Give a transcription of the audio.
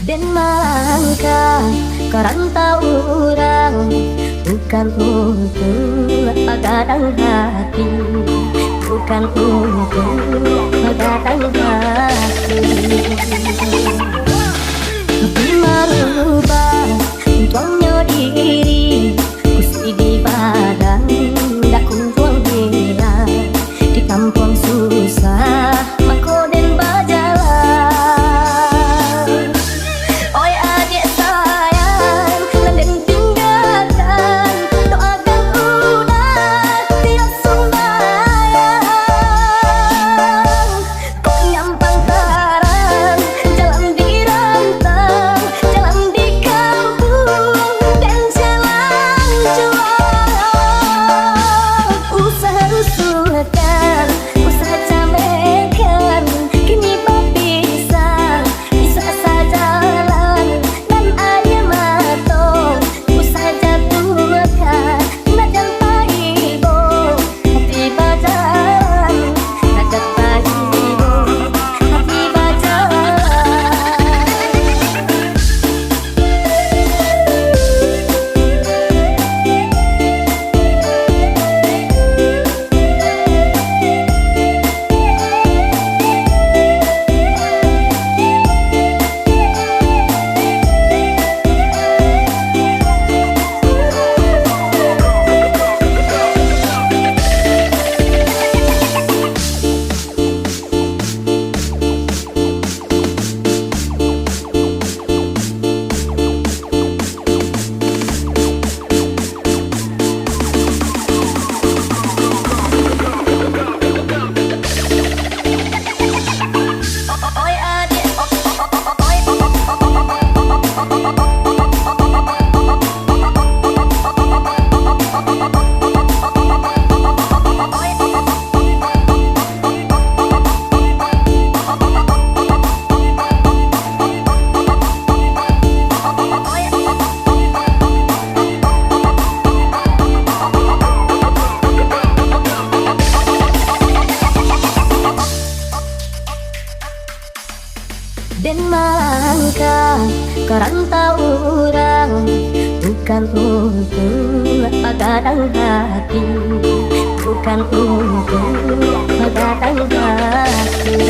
Den Malangka kerantau orang, bukan untuk pagadang hati, bukan untuk pagadang hati. Tapi merubah tuangnya diri, kusti di badan, dak kuntuang dia di kampung susah, mako den bajalan. Oi adik sayang, den tinggalkan, doakan udah tiap sembahyang. Kok nyampang karang, jalan di rantang, jalan di kampung, dan jalan jual. Usaha rusuhkan, usaha camekan, kini berpisah, bisa sajalan dan ayah matong. Usaha jatuhkan, nak jantai ibu, hati bajalan, nak jantai ibu, hati bajalan. Oi adik, Den Malangka kerantau orang, bukan untuk pagadang hati, bukan untuk pagadang hati.